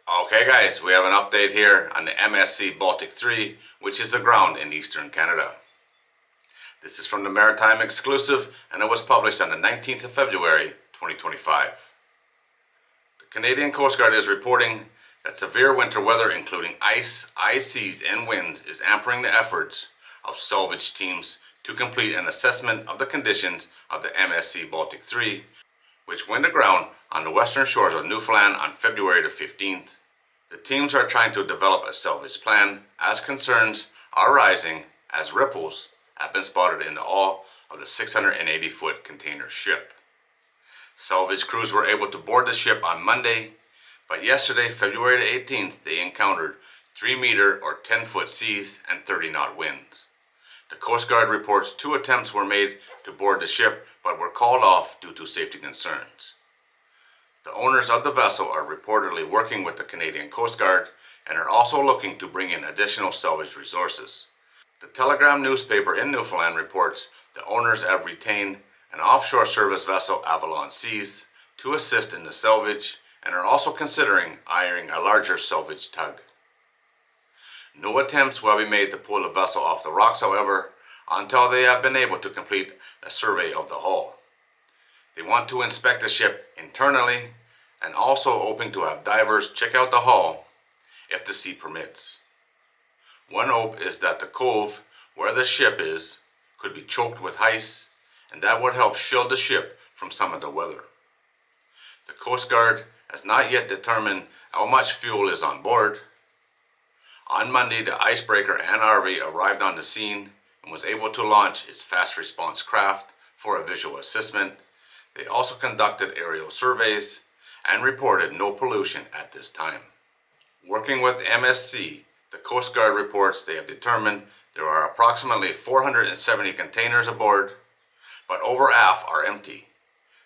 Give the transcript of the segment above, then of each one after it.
Okay guys, we have an update here on the MSC Baltic 3, which is aground in eastern Canada. This is from the Maritime Exclusive and it was published on the 19th of February 2025. The Canadian Coast Guard is reporting that severe winter weather including ice seas and winds is hampering the efforts of salvage teams to complete an assessment of the conditions of the MSC Baltic 3, which went aground on the western shores of Newfoundland on February the 15th. The teams are trying to develop a salvage plan as concerns are rising as ripples have been spotted in the hull of the 680-foot container ship. Salvage crews were able to board the ship on Monday, but yesterday, February the 18th, they encountered 3-meter or 10-foot seas and 30-knot winds. The Coast Guard reports 2 attempts were made to board the ship but were called off due to safety concerns. The owners of the vessel are reportedly working with the Canadian Coast Guard and are also looking to bring in additional salvage resources. The Telegram newspaper in Newfoundland reports the owners have retained an offshore service vessel, Avalon Seas, to assist in the salvage and are also considering hiring a larger salvage tug. No attempts will be made to pull the vessel off the rocks, however, until they have been able to complete a survey of the hull. They want to inspect the ship internally and also hoping to have divers check out the hull if the sea permits. One hope is that the cove where the ship is could be choked with ice, and that would help shield the ship from some of the weather. The Coast Guard has not yet determined how much fuel is on board. On Monday, the icebreaker Ann Harvey arrived on the scene and was able to launch its fast response craft for a visual assessment. They also conducted aerial surveys and reported no pollution at this time. Working with MSC, the Coast Guard reports they have determined there are approximately 470 containers aboard, but over half are empty.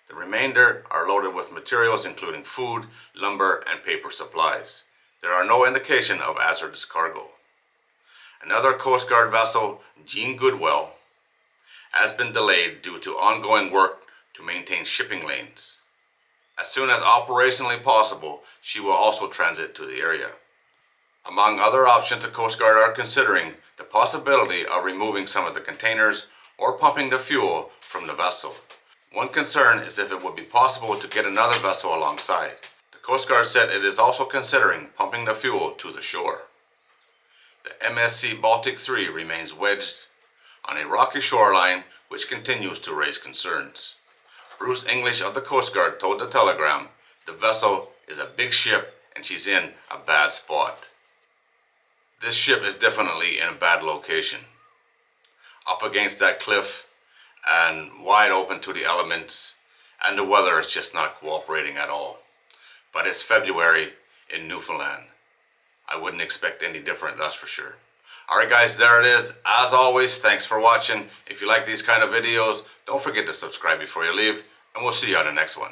The remainder are loaded with materials including food, lumber, and paper supplies. There are no indication of hazardous cargo. Another Coast Guard vessel, Jean Goodwell, has been delayed due to ongoing work to maintain shipping lanes. As soon as operationally possible, she will also transit to the area. Among other options, the Coast Guard are considering the possibility of removing some of the containers or pumping the fuel from the vessel. One concern is if it would be possible to get another vessel alongside. The Coast Guard said it is also considering pumping the fuel to the shore. The MSC Baltic 3 remains wedged on a rocky shoreline which continues to raise concerns. Bruce English of the Coast Guard told the Telegram the vessel is a big ship and she's in a bad spot. This ship is definitely in a bad location. Up against that cliff and wide open to the elements, and the weather is just not cooperating at all. But it's February in Newfoundland. I wouldn't expect any different, that's for sure. Alright guys, there it is. As always, thanks for watching. If you like these kind of videos, don't forget to subscribe before you leave, and we'll see you on the next one.